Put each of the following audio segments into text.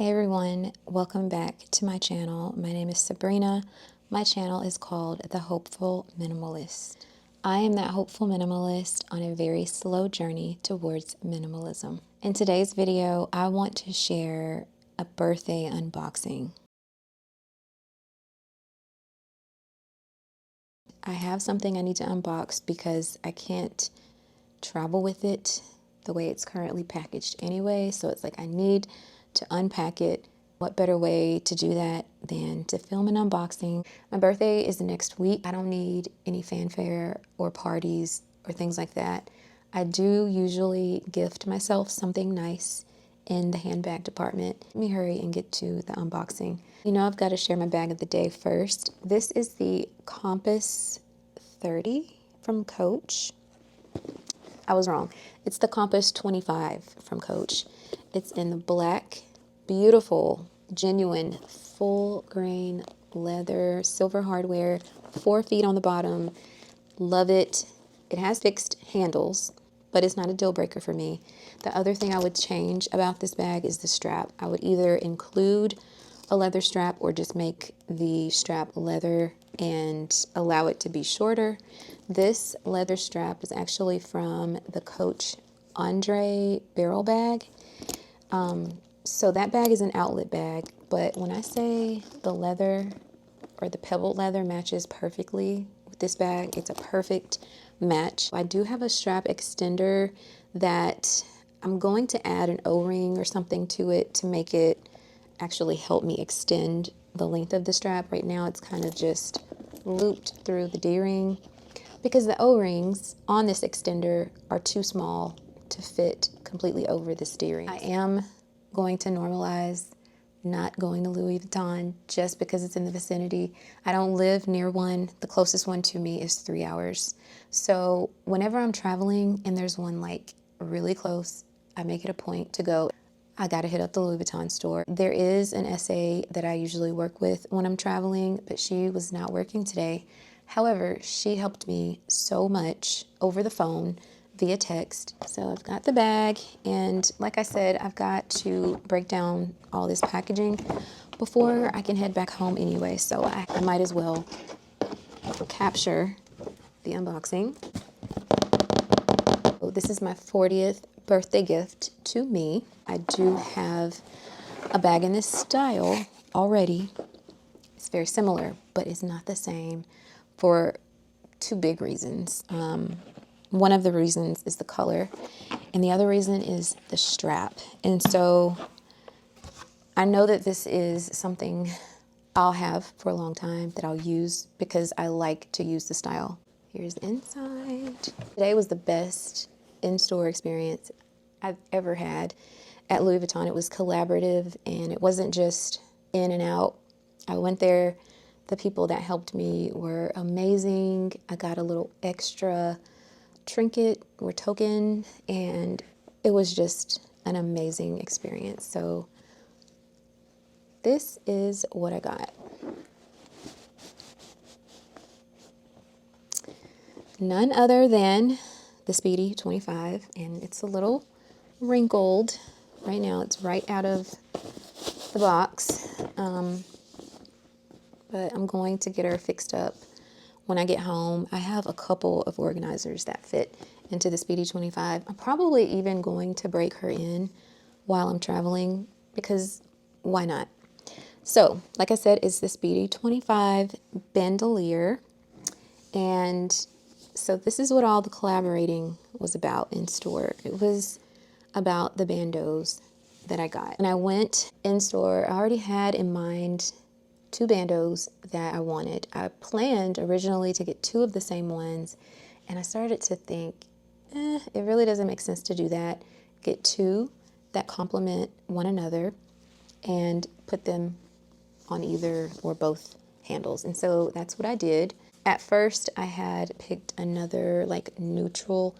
Hey everyone, welcome back to my channel. My name is Sabrina. My channel is called The Hopeful Minimalist. I am that hopeful minimalist on a very slow journey towards minimalism. In today's video, I want to share a birthday unboxing. I have something I need to unbox because I can't travel with it the way it's currently packaged anyway, so it's like I need to unpack it. What better way to do that than to film an unboxing? My birthday is the next week. I don't need any fanfare or parties or things like that. I do usually gift myself something nice in the handbag department. Let me hurry and get to the unboxing. You know I've got to share my bag of the day first. This is the Compass 30 from Coach. I was wrong. It's the Compass 25 from Coach. It's in the black, beautiful, genuine, full grain leather, silver hardware, 4 feet on the bottom. Love it. It has fixed handles, but it's not a deal breaker for me. The other thing I would change about this bag is the strap. I would either include a leather strap or just make the strap leather and allow it to be shorter. This leather strap is actually from the Coach Andre barrel bag. So that bag is an outlet bag, but when I say the leather or the pebbled leather matches perfectly with this bag, it's a perfect match. I do have a strap extender that I'm going to add an O-ring or something to it to make it actually help me extend the length of the strap. Right now it's kind of just looped through the D-ring because the O-rings on this extender are too small to fit completely over this D-ring. I am going to normalize not going to Louis Vuitton just because it's in the vicinity. I don't live near one. The closest one to me is 3 hours. So whenever I'm traveling and there's one like really close, I make it a point to go. I gotta hit up the Louis Vuitton store. There is an SA that I usually work with when I'm traveling, but she was not working today. However, she helped me so much over the phone via text. So I've got the bag, and like I said, I've got to break down all this packaging before I can head back home anyway. So I might as well capture the unboxing. So this is my 40th birthday gift to me. I do have a bag in this style already. It's very similar, but it's not the same for two big reasons. One of the reasons is the color, and the other reason is the strap. And so I know that this is something I'll have for a long time that I'll use because I like to use the style. Here's the inside. Today was the best in-store experience I've ever had at Louis Vuitton. It was collaborative and it wasn't just in and out. I went there. The people that helped me were amazing. I got a little extra trinket or token, and it was just an amazing experience. So this is what I got. None other than the Speedy 25, and it's a little wrinkled right now. It's right out of the box, but I'm going to get her fixed up when I get home. I have a couple of organizers that fit into the Speedy 25. I'm probably even going to break her in while I'm traveling because why not? So, like I said, it's the Speedy 25 bandolier. And so this is what all the collaborating was about in store. It was about the bandos that I got. When I went in store, I already had in mind 2 bandos that I wanted. I planned originally to get 2 of the same ones, and I started to think, it really doesn't make sense to do that. Get 2 that complement one another and put them on either or both handles. And so that's what I did. At first, I had picked another like neutral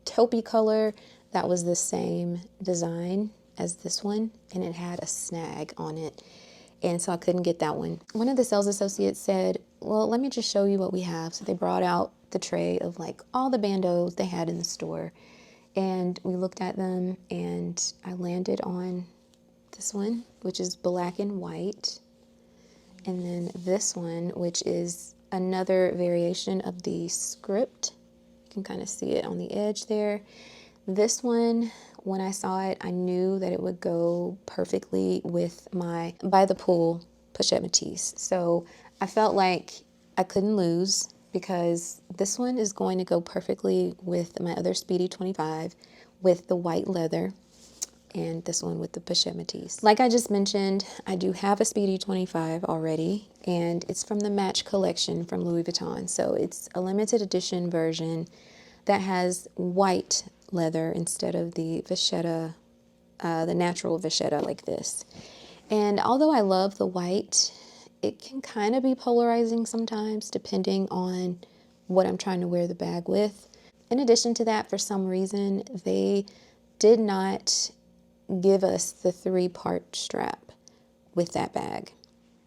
taupey color that was the same design as this one, and it had a snag on it. And so I couldn't get that one. One of the sales associates said, well, let me just show you what we have. So they brought out the tray of like all the bandos they had in the store. And we looked at them, and I landed on this one, which is black and white, and then this one, which is another variation of the script. You can kind of see it on the edge there. This one, when I saw it, I knew that it would go perfectly with my By the Pool Pochette Matisse. So I felt like I couldn't lose because this one is going to go perfectly with my other Speedy 25 with the white leather, and this one with the Pochette Matisse. Like I just mentioned, I do have a Speedy 25 already, and it's from the Match collection from Louis Vuitton. So it's a limited edition version that has white leather instead of the vachetta, the natural vachetta like this. And although I love the white, it can kind of be polarizing sometimes depending on what I'm trying to wear the bag with. In addition to that, for some reason, they did not give us the 3-part strap with that bag.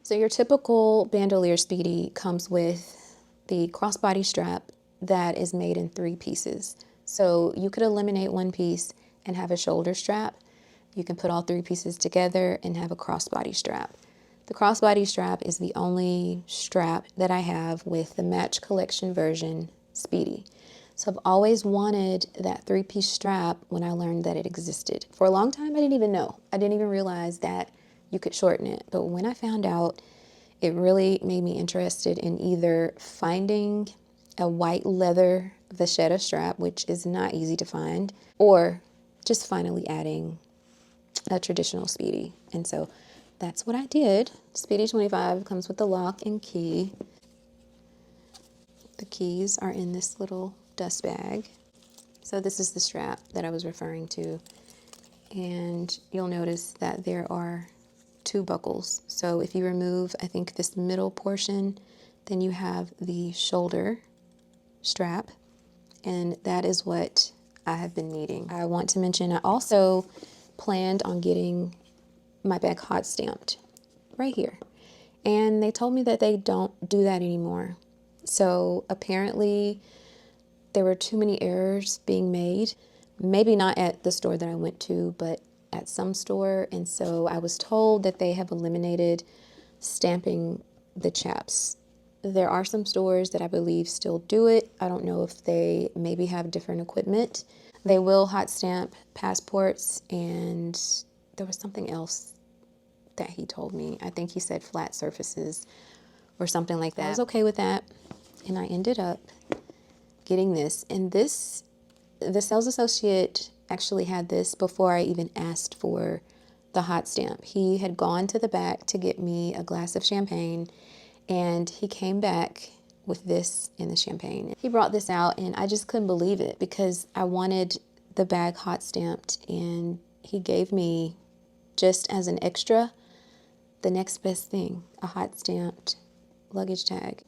So your typical bandolier Speedy comes with the crossbody strap that is made in 3 pieces. So you could eliminate 1 piece and have a shoulder strap. You can put all 3 pieces together and have a crossbody strap. The crossbody strap is the only strap that I have with the Match collection version Speedy. So I've always wanted that 3-piece strap when I learned that it existed. For a long time, I didn't even know. I didn't even realize that you could shorten it. But when I found out, it really made me interested in either finding a white leather vachetta strap, which is not easy to find, or just finally adding a traditional Speedy. And so that's what I did. Speedy 25 comes with the lock and key. The keys are in this little dust bag. So this is the strap that I was referring to. And you'll notice that there are 2 buckles. So if you remove, I think, this middle portion, then you have the shoulder strap. And that is what I have been needing. I want to mention I also planned on getting my bag hot stamped right here. And they told me that they don't do that anymore. So apparently there were too many errors being made. Maybe not at the store that I went to, but at some store. And so I was told that they have eliminated stamping the chaps. There are some stores that I believe still do it. I don't know if they maybe have different equipment. They will hot stamp passports, and there was something else that he told me. I think he said flat surfaces or something like that. I was okay with that, and I ended up getting this. And this, the sales associate actually had this before I even asked for the hot stamp. He had gone to the back to get me a glass of champagne, and he came back with this in the champagne. He brought this out, and I just couldn't believe it because I wanted the bag hot stamped, and he gave me, just as an extra, the next best thing, a hot stamped luggage tag.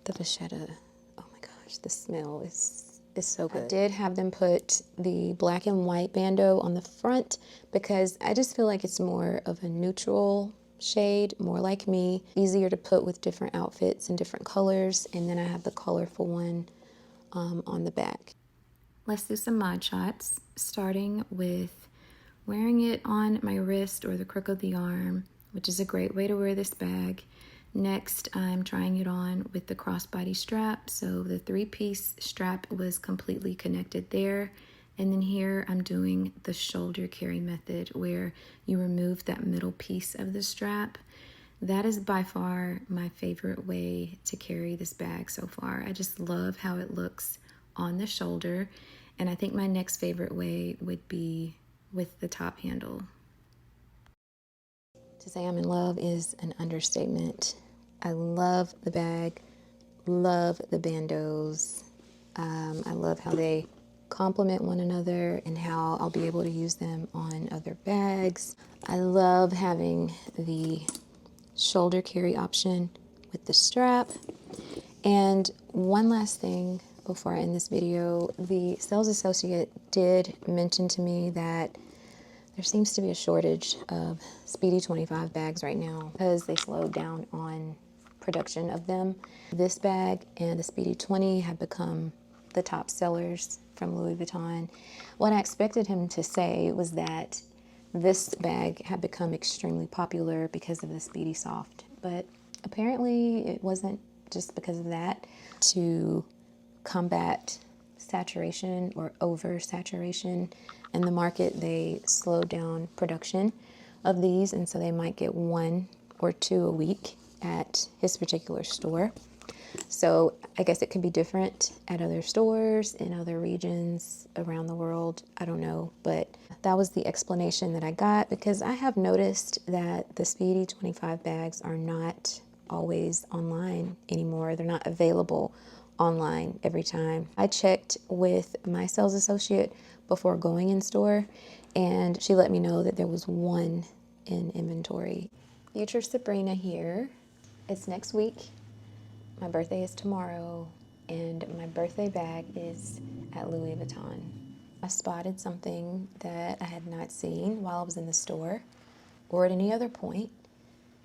The vachetta, oh my gosh, the smell is so good. I did have them put the black and white bandeau on the front because I just feel like it's more of a neutral shade, more like me, easier to put with different outfits and different colors. And then I have the colorful one on the back. Let's do some mod shots, starting with wearing it on my wrist or the crook of the arm, which is a great way to wear this bag. Next, I'm trying it on with the crossbody strap. So the 3-piece strap was completely connected there. And then here I'm doing the shoulder carry method where you remove that middle piece of the strap. That is by far my favorite way to carry this bag so far. I just love how it looks on the shoulder. And I think my next favorite way would be with the top handle. To say I'm in love is an understatement. I love the bag, love the bandeaus. I love how they complement one another and how I'll be able to use them on other bags. I love having the shoulder carry option with the strap. And one last thing before I end this video, the sales associate did mention to me that there seems to be a shortage of Speedy 25 bags right now because they slowed down on production of them. This bag and the Speedy 20 have become the top sellers from Louis Vuitton. What I expected him to say was that this bag had become extremely popular because of the Speedy Soft, but apparently it wasn't just because of that. To combat saturation or oversaturation in the market, they slowed down production of these, and so they might get 1 or 2 a week at his particular store. So I guess it could be different at other stores in other regions around the world. I don't know, but that was the explanation that I got, because I have noticed that the Speedy 25 bags are not always online anymore. They're not available online every time. I checked with my sales associate before going in store, and she let me know that there was 1 in inventory. Future Sabrina here. It's next week. My birthday is tomorrow, and my birthday bag is at Louis Vuitton. I spotted something that I had not seen while I was in the store or at any other point.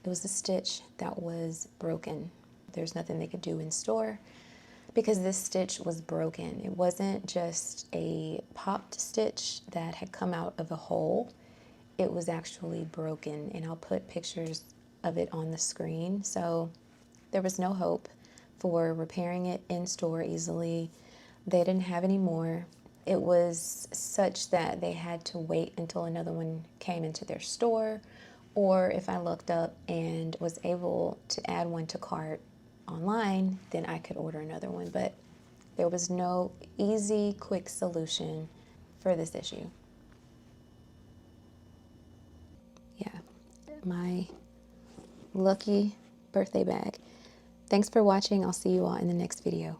It was a stitch that was broken. There's nothing they could do in store because this stitch was broken. It wasn't just a popped stitch that had come out of a hole. It was actually broken, and I'll put pictures of it on the screen. So there was no hope for repairing it in store easily. They didn't have any more. It was such that they had to wait until another one came into their store, or if I looked up and was able to add one to cart online, then I could order another one. But there was no easy, quick solution for this issue. Yeah, my lucky birthday bag. Thanks for watching. I'll see you all in the next video.